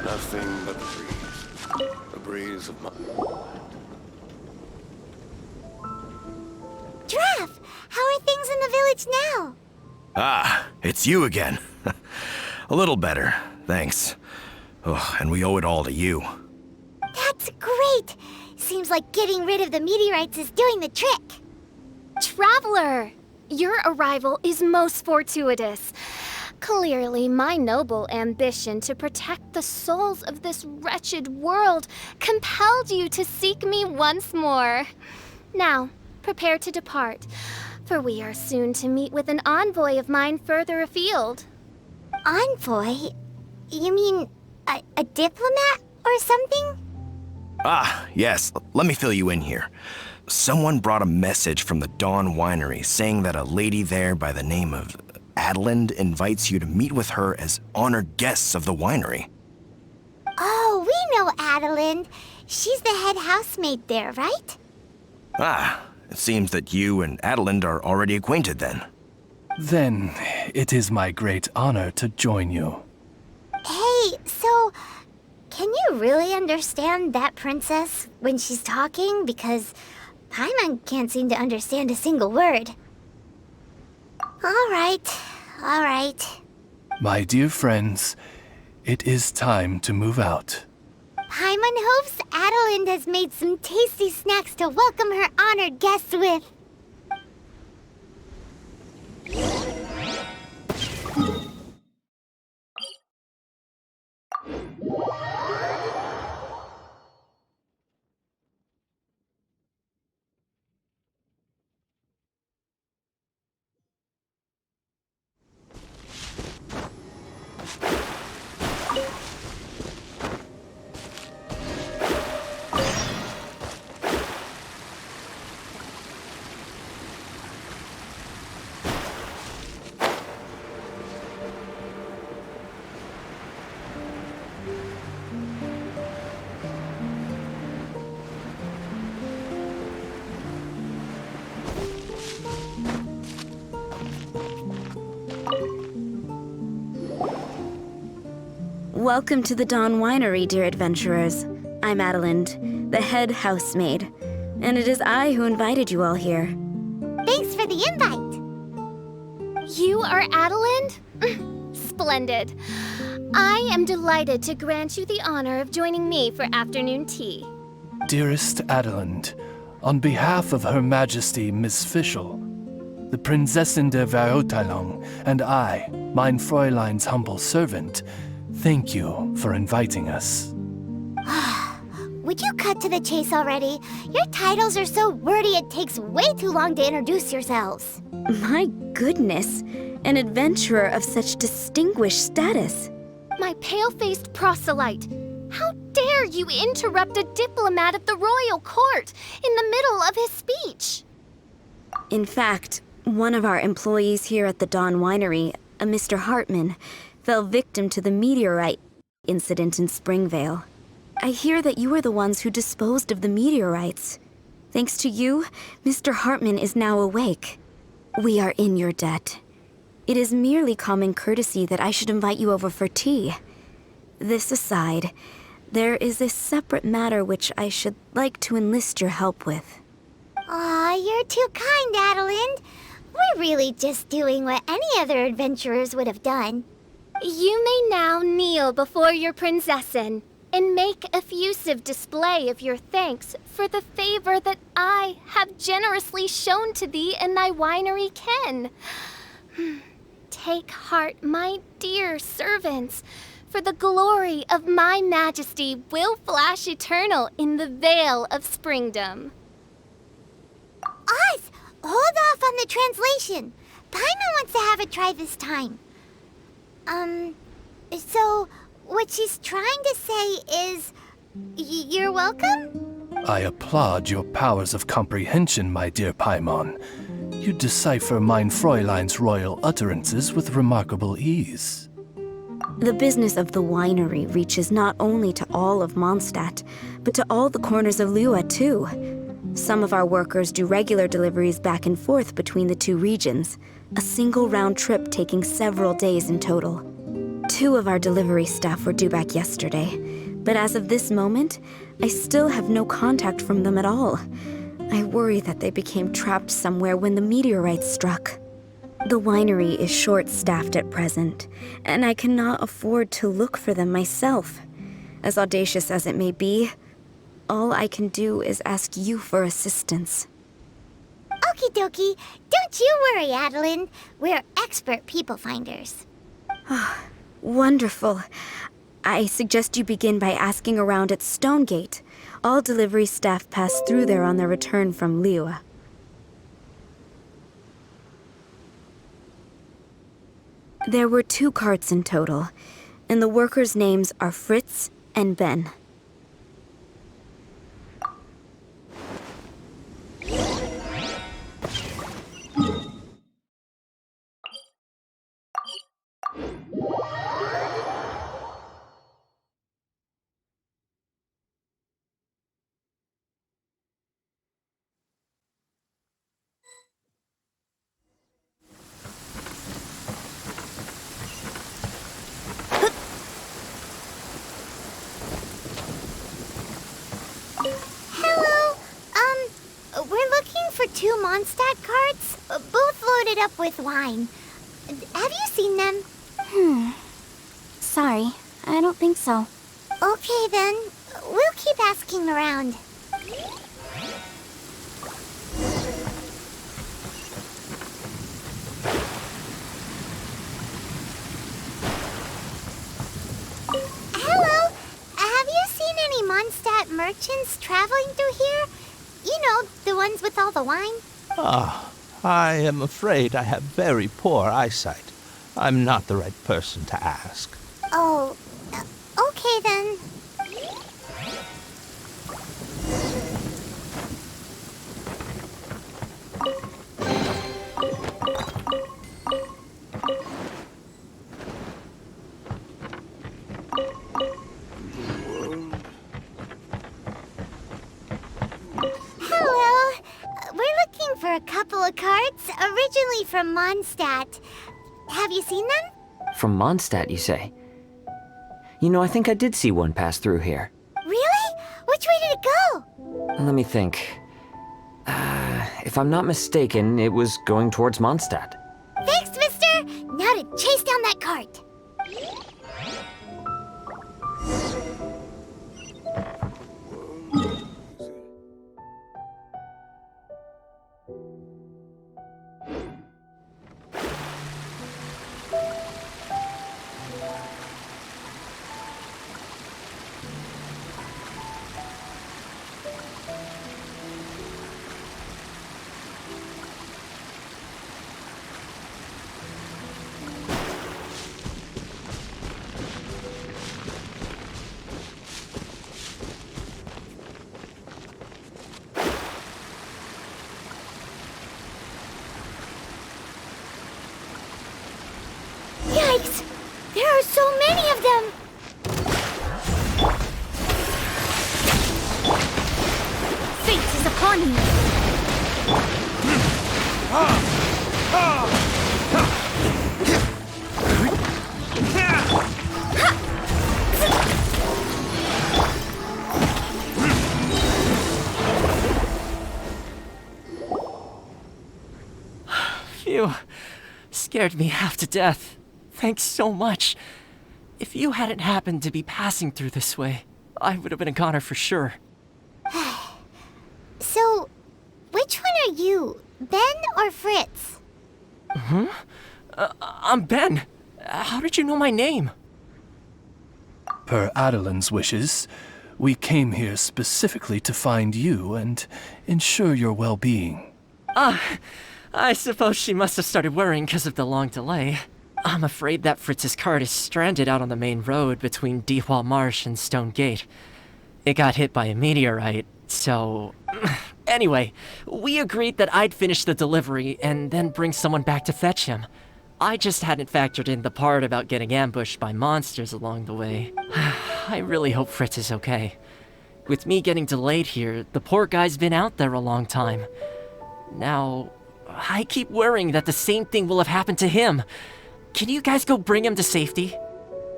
Nothing but the breeze of my mind. Draff, how are things in the village now? Ah, it's you again. A little better, thanks. Oh, and we owe it all to you. That's great! Seems like getting rid of the meteorites is doing the trick. Traveler! Your arrival is most fortuitous. Clearly, my noble ambition to protect the souls of this wretched world compelled you to seek me once more. Now, prepare to depart, for we are soon to meet with an envoy of mine further afield. Envoy? You mean a diplomat or something? Ah, yes, let me fill you in here. Someone brought a message from the Dawn Winery saying that a lady there by the name of Adelinde invites you to meet with her as honored guests of the winery. Oh, we know Adelinde. She's the head housemaid there, right? Ah, it seems that you and Adelinde are already acquainted then. Then it is my great honor to join you. Hey, so can you really understand that princess when she's talking? Because Paimon can't seem to understand a single word. All right. My dear friends, it is time to move out. Paimon hopes Adelinde has made some tasty snacks to welcome her honored guests with. Welcome to the Dawn Winery, dear adventurers. I'm Adelinde, the head housemaid, and it is I who invited you all here. Thanks for the invite. You are Adelinde? Splendid. I am delighted to grant you the honor of joining me for afternoon tea. Dearest Adelinde, on behalf of Her Majesty Miss Fischl, the Prinzessin der Warotalong, and I, mein Fräulein's humble servant, thank you for inviting us. Would you cut to the chase already? Your titles are so wordy it takes way too long to introduce yourselves. My goodness, an adventurer of such distinguished status. My pale-faced proselyte. How dare you interrupt a diplomat of the royal court in the middle of his speech? In fact, one of our employees here at the Dawn Winery, a Mr. Hartman, fell victim to the meteorite incident in Springvale. I hear that you were the ones who disposed of the meteorites. Thanks to you, Mr. Hartman is now awake. We are in your debt. It is merely common courtesy that I should invite you over for tea. This aside, there is a separate matter which I should like to enlist your help with. Aw, you're too kind, Adelinde. We're really just doing what any other adventurers would have done. You may now kneel before your Prinzessin and make effusive display of your thanks for the favor that I have generously shown to thee and thy winery ken. Take heart, my dear servants, for the glory of my majesty will flash eternal in the Vale of Springdom. Oz, hold off on the translation. Paimon wants to have a try this time. So what she's trying to say is, you're welcome? I applaud your powers of comprehension, my dear Paimon. You decipher mein Fräulein's royal utterances with remarkable ease. The business of the winery reaches not only to all of Mondstadt, but to all the corners of Lua, too. Some of our workers do regular deliveries back and forth between the two regions, a single round trip taking several days in total. 2 of our delivery staff were due back yesterday, but as of this moment, I still have no contact from them at all. I worry that they became trapped somewhere when the meteorites struck. The winery is short-staffed at present, and I cannot afford to look for them myself. As audacious as it may be, all I can do is ask you for assistance. Okie dokie. Don't you worry, Adelinde. We're expert people finders. Wonderful. I suggest you begin by asking around at Stonegate. All delivery staff pass through there on their return from Lua. There were 2 carts in total, and the workers' names are Fritz and Ben. Hello. We're looking for 2 Mondstadt carts, both loaded up with wine. Have you seen them? Sorry, I don't think so. Okay then. We'll keep asking around. Hello. Have you seen any Mondstadt merchants traveling through here? You know, the ones with all the wine? I am afraid I have very poor eyesight. I'm not the right person to ask. Oh, okay then. Hello. We're looking for a couple of carts, originally from Mondstadt. Have you seen them? From Mondstadt, you say? You know, I think I did see one pass through here. Really? Which way did it go? Let me think. If I'm not mistaken, it was going towards Mondstadt. Thanks, mister. Now to chase down that cart. Yikes! There are so many of them! Fate is upon you! Phew. Scared me half to death. Thanks so much. If you hadn't happened to be passing through this way, I would have been a goner for sure. So, which one are you, Ben or Fritz? I'm Ben. How did you know my name? Per Adelinde's wishes, we came here specifically to find you and ensure your well-being. I suppose she must have started worrying because of the long delay. I'm afraid that Fritz's cart is stranded out on the main road between Dihua Marsh and Stone Gate. It got hit by a meteorite, so... Anyway, we agreed that I'd finish the delivery and then bring someone back to fetch him. I just hadn't factored in the part about getting ambushed by monsters along the way. I really hope Fritz is okay. With me getting delayed here, the poor guy's been out there a long time. Now, I keep worrying that the same thing will have happened to him. Can you guys go bring him to safety?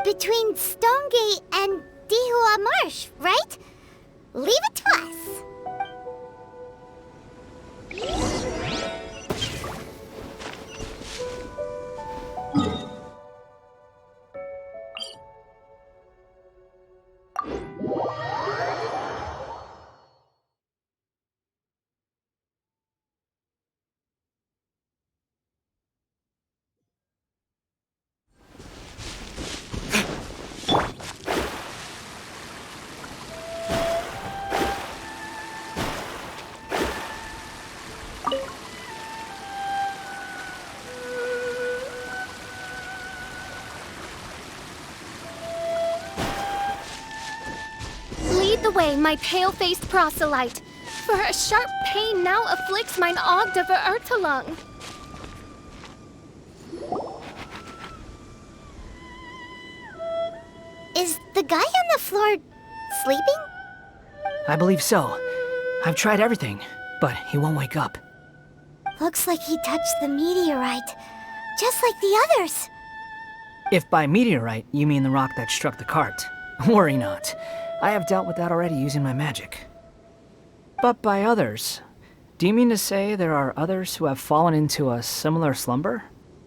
Between Stonegate and Dihua Marsh, right? Leave it to us. Lead the way, my pale-faced proselyte, for a sharp pain now afflicts mine Ogde Verurtelung. Is the guy on the floor sleeping? I believe so. I've tried everything, but he won't wake up. Looks like he touched the meteorite, just like the others. If by meteorite you mean the rock that struck the cart, worry not. I have dealt with that already using my magic. But by others, do you mean to say there are others who have fallen into a similar slumber?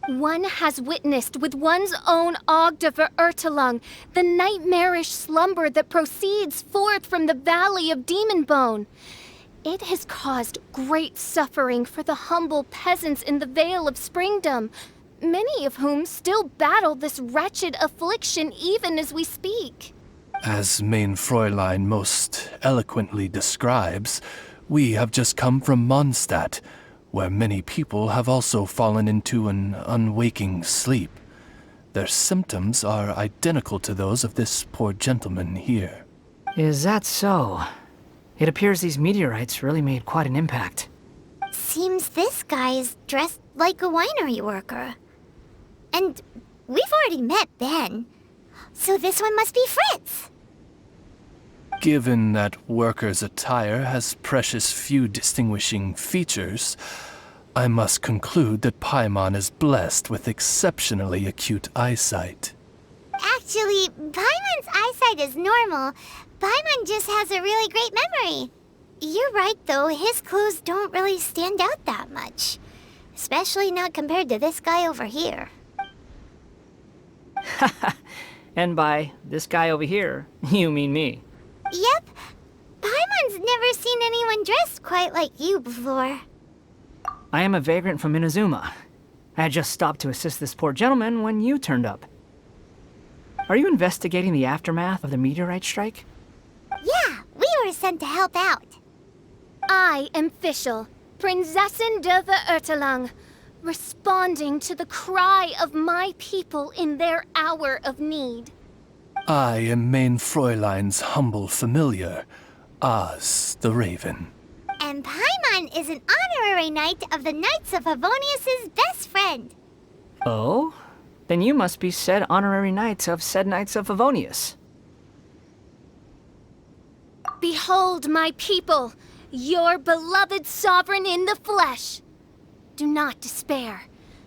One has witnessed with one's own Ogde Verurtelung the nightmarish slumber that proceeds forth from the Valley of Demonbone. It has caused great suffering for the humble peasants in the Vale of Springdom, many of whom still battle this wretched affliction even as we speak. As Main Fräulein most eloquently describes, we have just come from Mondstadt, where many people have also fallen into an unwaking sleep. Their symptoms are identical to those of this poor gentleman here. Is that so? It appears these meteorites really made quite an impact. Seems this guy is dressed like a winery worker. And we've already met Ben, so this one must be Fritz. Given that worker's attire has precious few distinguishing features, I must conclude that Paimon is blessed with exceptionally acute eyesight. Actually, Paimon's eyesight is normal. Paimon just has a really great memory. You're right, though. His clothes don't really stand out that much. Especially not compared to this guy over here. And by this guy over here, you mean me. Yep. Paimon's never seen anyone dressed quite like you before. I am a vagrant from Inazuma. I had just stopped to assist this poor gentleman when you turned up. Are you investigating the aftermath of the meteorite strike? Yeah, we were sent to help out. I am Fischl, Prinzessin de Verurtelung, responding to the cry of my people in their hour of need. I am Main Fräulein's humble familiar, Oz the Raven. And Paimon is an honorary knight of the Knights of Favonius's best friend. Oh? Then you must be said honorary knight of said Knights of Favonius. Behold my people, your beloved sovereign in the flesh. Do not despair,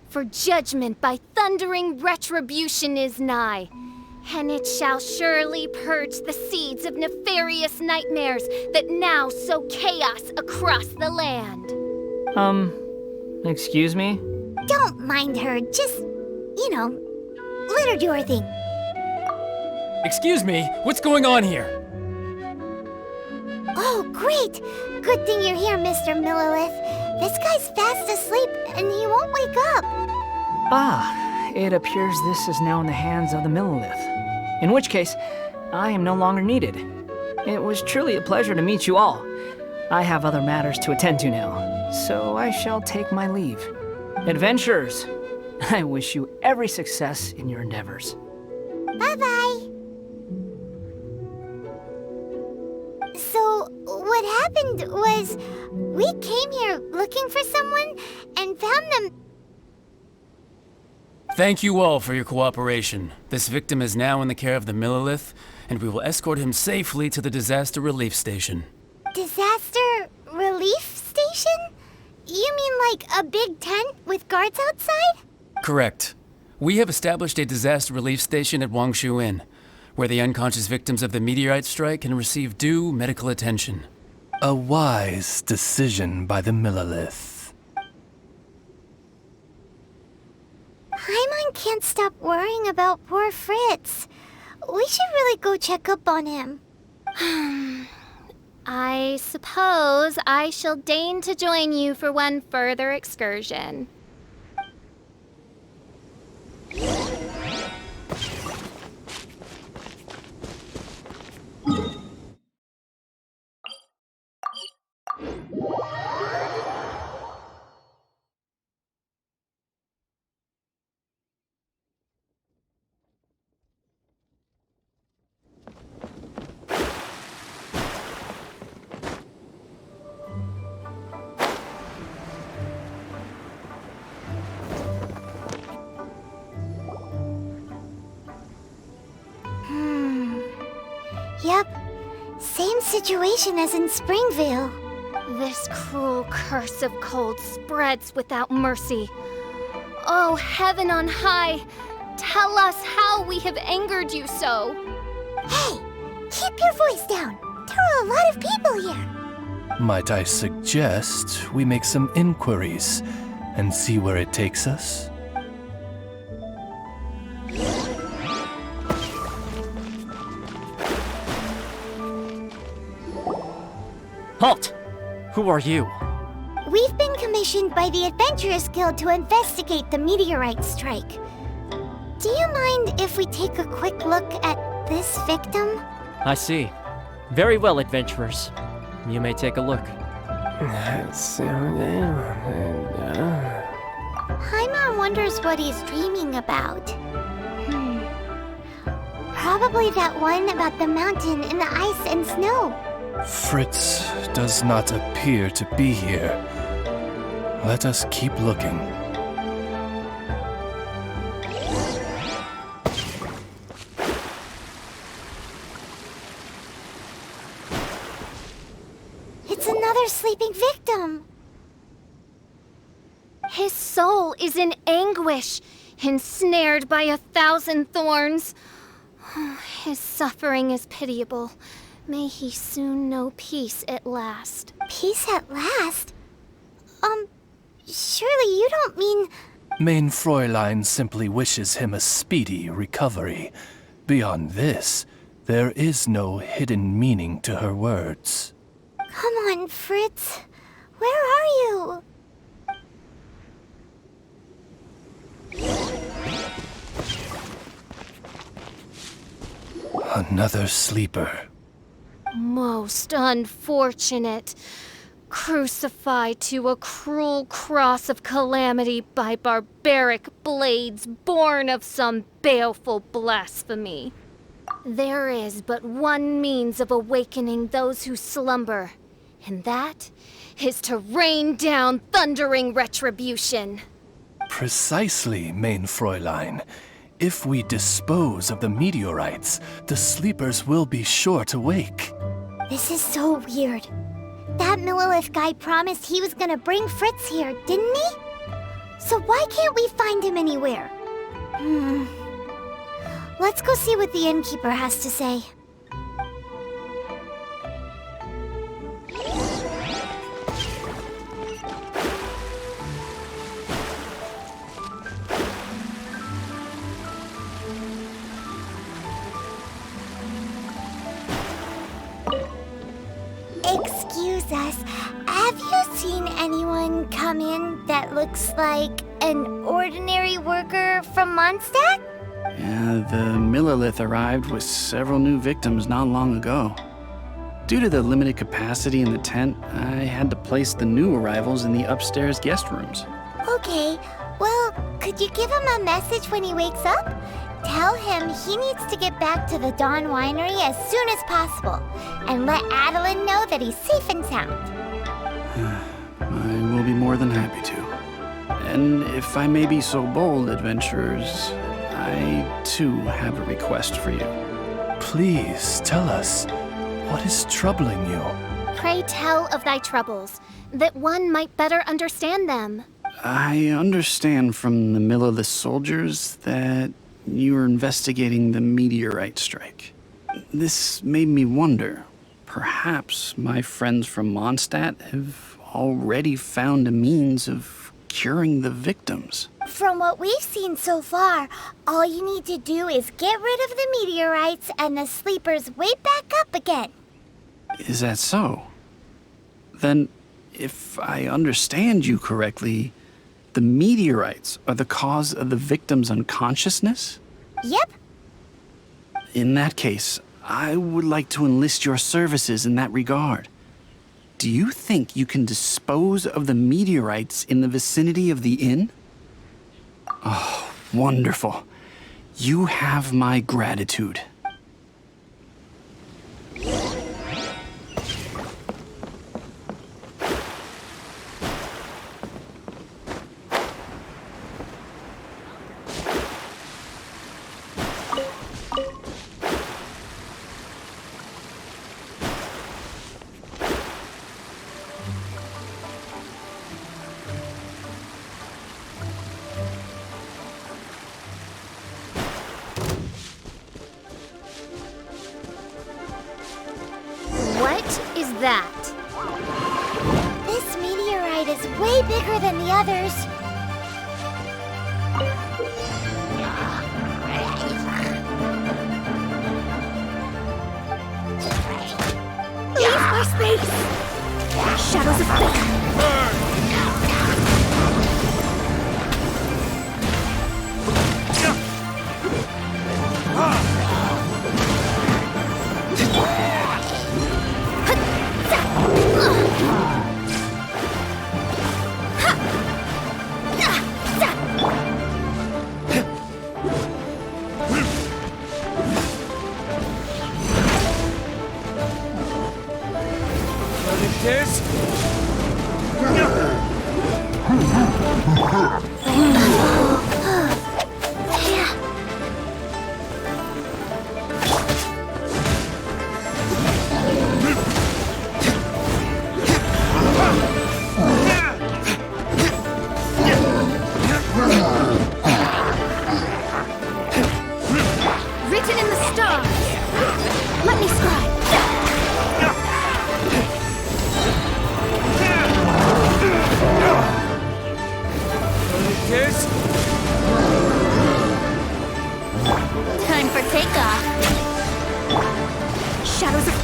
for judgment by thundering retribution is nigh. And it shall surely purge the seeds of nefarious nightmares that now sow chaos across the land. Excuse me? Don't mind her, just, let her do her thing. Excuse me, what's going on here? Oh, great! Good thing you're here, Mr. Millilith. This guy's fast asleep, and he won't wake up. Ah, it appears this is now in the hands of the Millilith. In which case, I am no longer needed. It was truly a pleasure to meet you all. I have other matters to attend to now, so I shall take my leave. Adventurers, I wish you every success in your endeavors. Bye-bye. So, what happened was, we came here looking for someone and found them. Thank you all for your cooperation. This victim is now in the care of the Millilith, and we will escort him safely to the disaster relief station. Disaster relief station? You mean like a big tent with guards outside? Correct. We have established a disaster relief station at Wangshu Inn, where the unconscious victims of the meteorite strike can receive due medical attention. A wise decision by the Millilith. Paimon can't stop worrying about poor Fritz. We should really go check up on him. I suppose I shall deign to join you for one further excursion. Yep, same situation as in Springvale. This cruel curse of cold spreads without mercy. Oh, heaven on high, tell us how we have angered you so. Hey, keep your voice down. There are a lot of people here. Might I suggest we make some inquiries and see where it takes us? Halt! Who are you? We've been commissioned by the Adventurers Guild to investigate the meteorite strike. Do you mind if we take a quick look at this victim? I see. Very well, adventurers. You may take a look. Paimon wonders what he's dreaming about. Probably that one about the mountain and the ice and snow. Fritz does not appear to be here. Let us keep looking. It's another sleeping victim. His soul is in anguish, ensnared by 1,000 thorns. His suffering is pitiable. May he soon know peace at last. Peace at last? Surely you don't mean... Main Fräulein simply wishes him a speedy recovery. Beyond this, there is no hidden meaning to her words. Come on, Fritz. Where are you? Another sleeper. Most unfortunate. Crucified to a cruel cross of calamity by barbaric blades born of some baleful blasphemy. There is but one means of awakening those who slumber, and that is to rain down thundering retribution. Precisely, Main Fräulein. If we dispose of the meteorites, the sleepers will be sure to wake. This is so weird. That Millilith guy promised he was gonna bring Fritz here, didn't he? So why can't we find him anywhere? Let's go see what the innkeeper has to say. Excuse us, have you seen anyone come in that looks like an ordinary worker from Mondstadt? Yeah, the Millilith arrived with several new victims not long ago. Due to the limited capacity in the tent, I had to place the new arrivals in the upstairs guest rooms. Okay, well, Could you give him a message when he wakes up? Tell him he needs to get back to the Dawn Winery as soon as possible, and let Adelinde know that he's safe and sound. I will be more than happy to. And if I may be so bold, adventurers, I too have a request for you. Please tell us, what is troubling you? Pray tell of thy troubles, that one might better understand them. I understand from the Millerless soldiers that you are investigating the meteorite strike. This made me wonder, perhaps my friends from Mondstadt have already found a means of curing the victims. From what we've seen so far, all you need to do is get rid of the meteorites and the sleepers wake back up again. Is that so? Then, if I understand you correctly, the meteorites are the cause of the victim's unconsciousness? Yep. In that case, I would like to enlist your services in that regard. Do you think you can dispose of the meteorites in the vicinity of the inn? Oh, wonderful. You have my gratitude. That. This meteorite is way bigger than the others. Leave my space! Shadows of fate! Written in the stars. Let me scry. Time for takeoff. Shadows of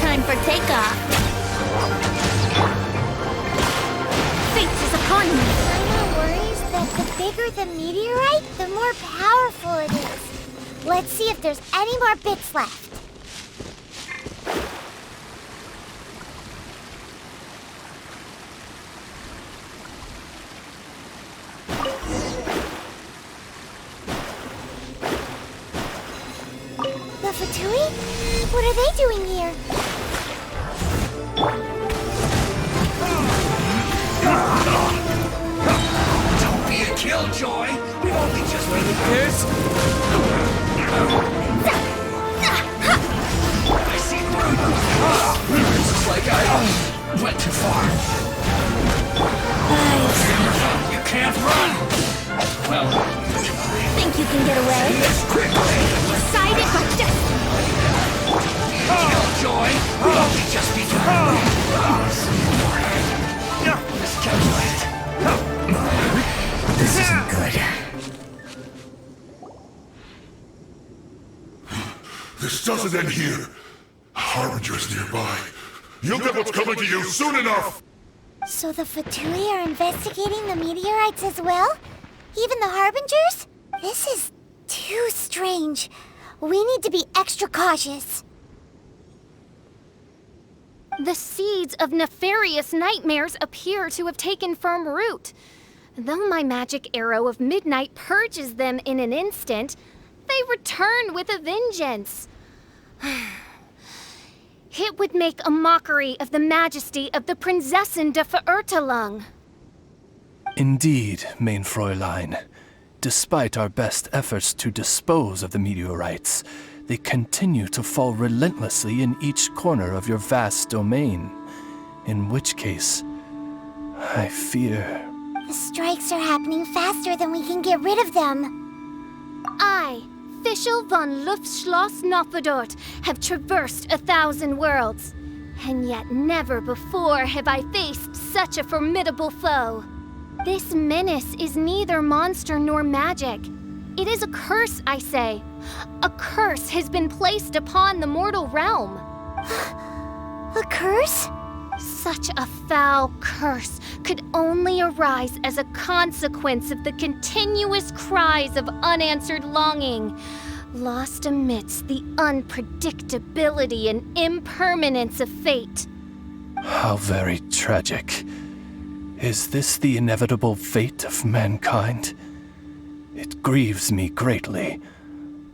Time for takeoff. fate is upon me. Paimon worries that the bigger the meteorite, the more powerful it is. Let's see if there's any more bits left. The Fatui? What are they doing here? Don't be a killjoy! We've only just been this. I see through you. It's like I Went too far. You can't run! Well, Think you can get away? Decided by destiny! Killjoy! We've only just begun! Miscalculated. This isn't good. This doesn't end here. Harbinger's nearby. You'll get what's coming to you soon enough! So the Fatui are investigating the meteorites as well? Even the Harbingers? This is too strange. We need to be extra cautious. The seeds of nefarious nightmares appear to have taken firm root. Though my magic arrow of midnight purges them in an instant, they return with a vengeance. It would make a mockery of the majesty of the Prinzessin de Verurtelung. Indeed, Mein Fräulein. Despite our best efforts to dispose of the meteorites, they continue to fall relentlessly in each corner of your vast domain. In which case, I fear... The strikes are happening faster than we can get rid of them. I, Fischl von Luftschloss Nopfadort, have traversed 1,000 worlds. And yet never before have I faced such a formidable foe. This menace is neither monster nor magic. It is a curse, I say. A curse has been placed upon the mortal realm. A curse? Such a foul curse could only arise as a consequence of the continuous cries of unanswered longing, lost amidst the unpredictability and impermanence of fate. How very tragic. Is this the inevitable fate of mankind? It grieves me greatly,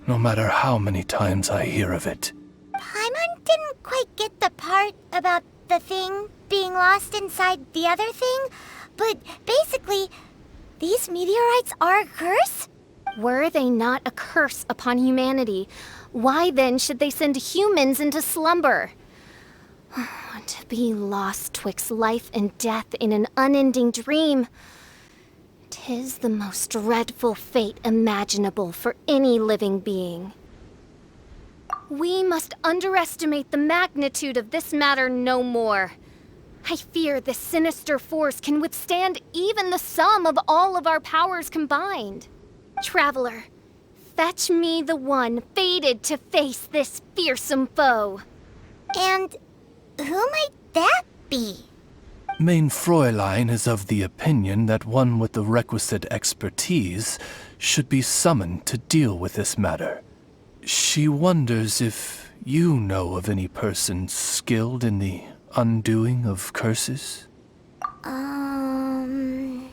no matter how many times I hear of it. Paimon didn't quite get the part about the thing being lost inside the other thing, but basically, these meteorites are a curse? Were they not a curse upon humanity, why then should they send humans into slumber? To be lost twixt life and death in an unending dream. 'Tis the most dreadful fate imaginable for any living being. We must underestimate the magnitude of this matter no more. I fear this sinister force can withstand even the sum of all of our powers combined. Traveler, fetch me the one fated to face this fearsome foe. And who might that be? Mein Fräulein is of the opinion that one with the requisite expertise should be summoned to deal with this matter. She wonders if you know of any person skilled in the undoing of curses? Paimon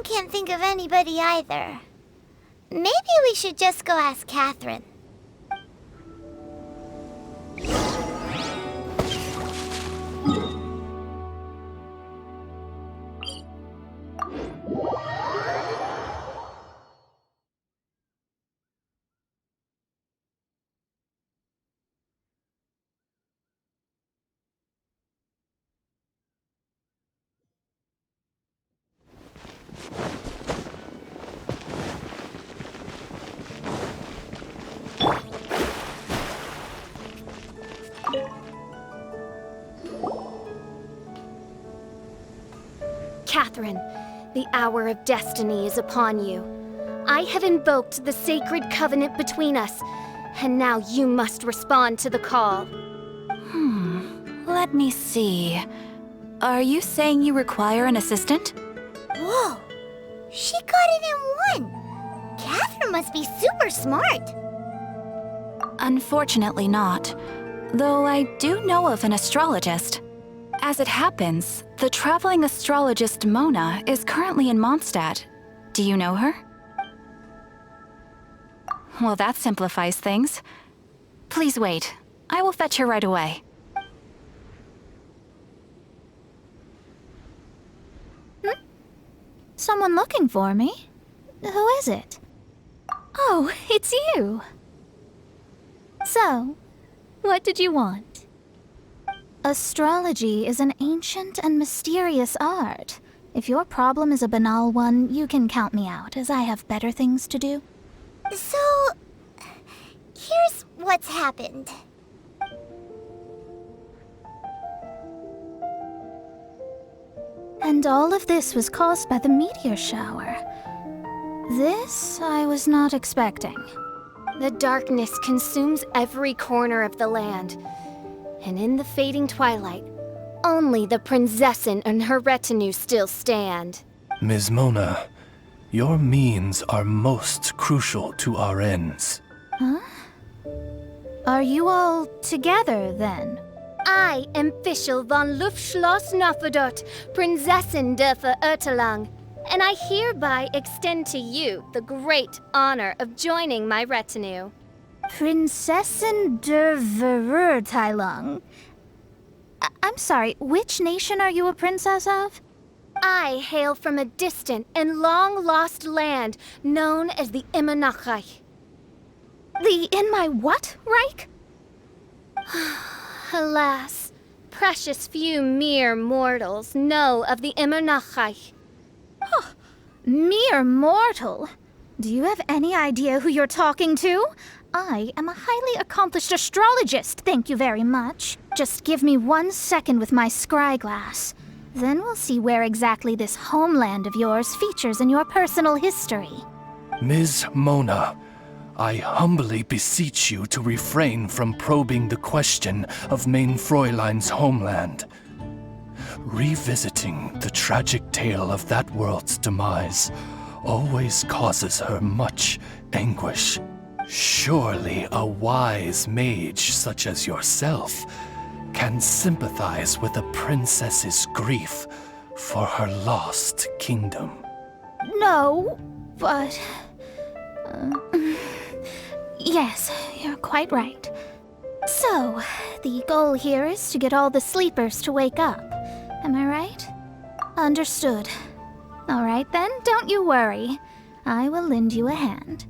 can't think of anybody either. Maybe we should just go ask Katheryne. Katheryne, the hour of destiny is upon you. I have invoked the sacred covenant between us, and now you must respond to the call. Let me see. Are you saying you require an assistant? Whoa! She got it in one! Katheryne must be super smart! Unfortunately not. Though I do know of an astrologist. As it happens, the traveling astrologist Mona is currently in Mondstadt. Do you know her? Well, that simplifies things. Please wait. I will fetch her right away. Someone looking for me? Who is it? Oh, it's you! So, what did you want? Astrology is an ancient and mysterious art. If your problem is a banal one, you can count me out, as I have better things to do. So, here's what's happened. And all of this was caused by the meteor shower. This I was not expecting. The darkness consumes every corner of the land. And in the fading twilight, only the Prinzessin and her retinue still stand. Ms. Mona, your means are most crucial to our ends. Huh? Are you all together, then? I am Fischl von Luftschloss Nafadot, Prinzessin der Verirrtelang, and I hereby extend to you the great honor of joining my retinue. Prinzessin der Verirrtelang? I'm sorry, which nation are you a princess of? I hail from a distant and long-lost land known as the Immernachtreich. The in my what, Reich? Alas, precious few mere mortals know of the Immernachtreich. Oh, mere mortal? Do you have any idea who you're talking to? I am a highly accomplished astrologist, thank you very much. Just give me 1 second with my scry glass. Then we'll see where exactly this homeland of yours features in your personal history. Ms. Mona, I humbly beseech you to refrain from probing the question of Main Fräulein's homeland. Revisiting the tragic tale of that world's demise always causes her much anguish. Surely a wise mage such as yourself can sympathize with a princess's grief for her lost kingdom. No, but... yes, you're quite right. So, the goal here is to get all the sleepers to wake up. Am I right? Understood. All right then, don't you worry. I will lend you a hand.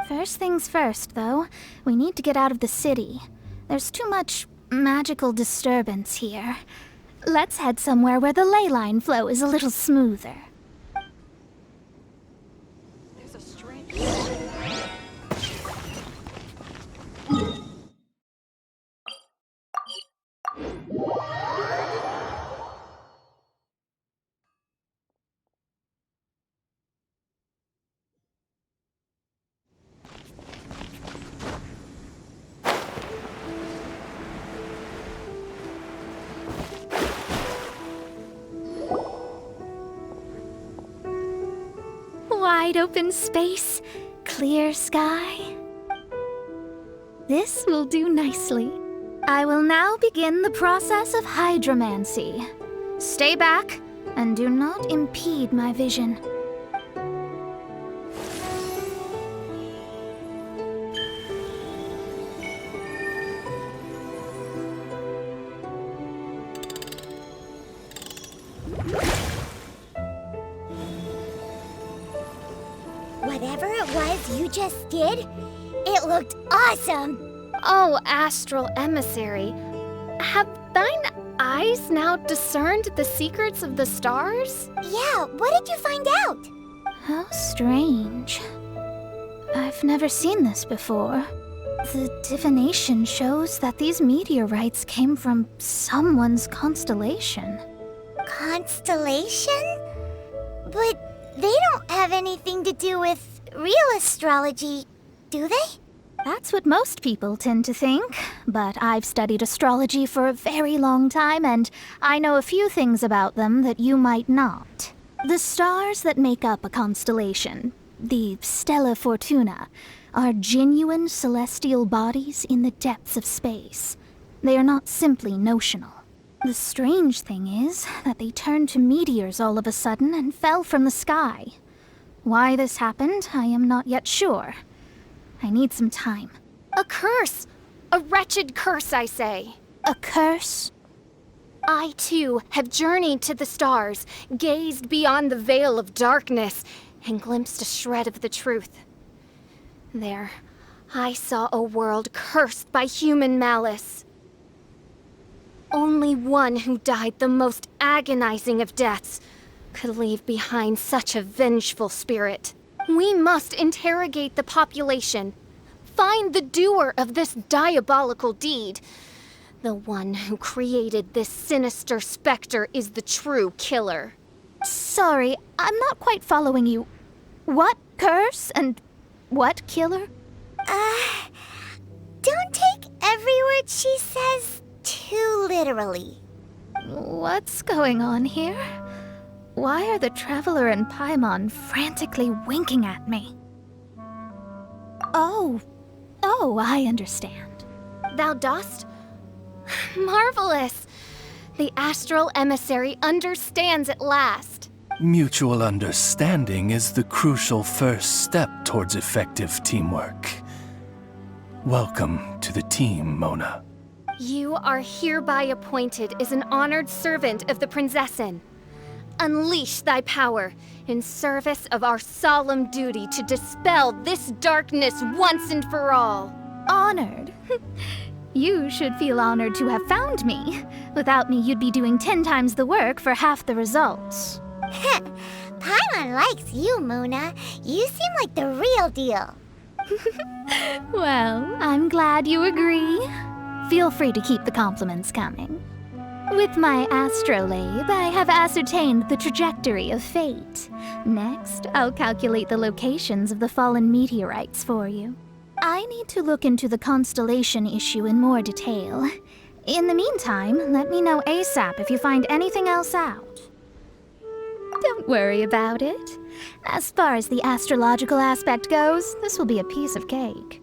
First things first, though, we need to get out of the city. There's too much magical disturbance here. Let's head somewhere where the ley line flow is a little smoother. There's a strange... Wide open space, clear sky. This will do nicely. I will now begin the process of hydromancy. Stay back and do not impede my vision. Whatever it was you just did, it looked awesome! Oh, astral emissary, have thine eyes now discerned the secrets of the stars? Yeah, what did you find out? How strange. I've never seen this before. The divination shows that these meteorites came from someone's constellation. Constellation? But they don't have anything to do with real astrology, do they? That's what most people tend to think, but I've studied astrology for a very long time, and I know a few things about them that you might not. The stars that make up a constellation, the Stella Fortuna, are genuine celestial bodies in the depths of space. They are not simply notional. The strange thing is that they turned to meteors all of a sudden and fell from the sky. Why this happened, I am not yet sure. I need some time. A curse! A wretched curse, I say. A curse? I, too, have journeyed to the stars, gazed beyond the veil of darkness, and glimpsed a shred of the truth. There, I saw a world cursed by human malice. Only one who died the most agonizing of deaths could leave behind such a vengeful spirit. We must interrogate the population, find the doer of this diabolical deed. The one who created this sinister specter is the true killer. Sorry, I'm not quite following you. What curse and what killer? Don't take every word she says too literally. What's going on here? Why are the Traveler and Paimon frantically winking at me? Oh, I understand. Thou dost? Marvelous! The astral emissary understands at last. Mutual understanding is the crucial first step towards effective teamwork. Welcome to the team, Mona. You are hereby appointed as an honored servant of the Prinzessin. Unleash thy power in service of our solemn duty to dispel this darkness once and for all. Honored? You should feel honored to have found me. Without me, you'd be doing 10 times the work for half the results. Paimon likes you, Mona. You seem like the real deal. Well, I'm glad you agree. Feel free to keep the compliments coming. With my astrolabe, I have ascertained the trajectory of fate. Next, I'll calculate the locations of the fallen meteorites for you. I need to look into the constellation issue in more detail. In the meantime, let me know ASAP if you find anything else out. Don't worry about it. As far as the astrological aspect goes, this will be a piece of cake.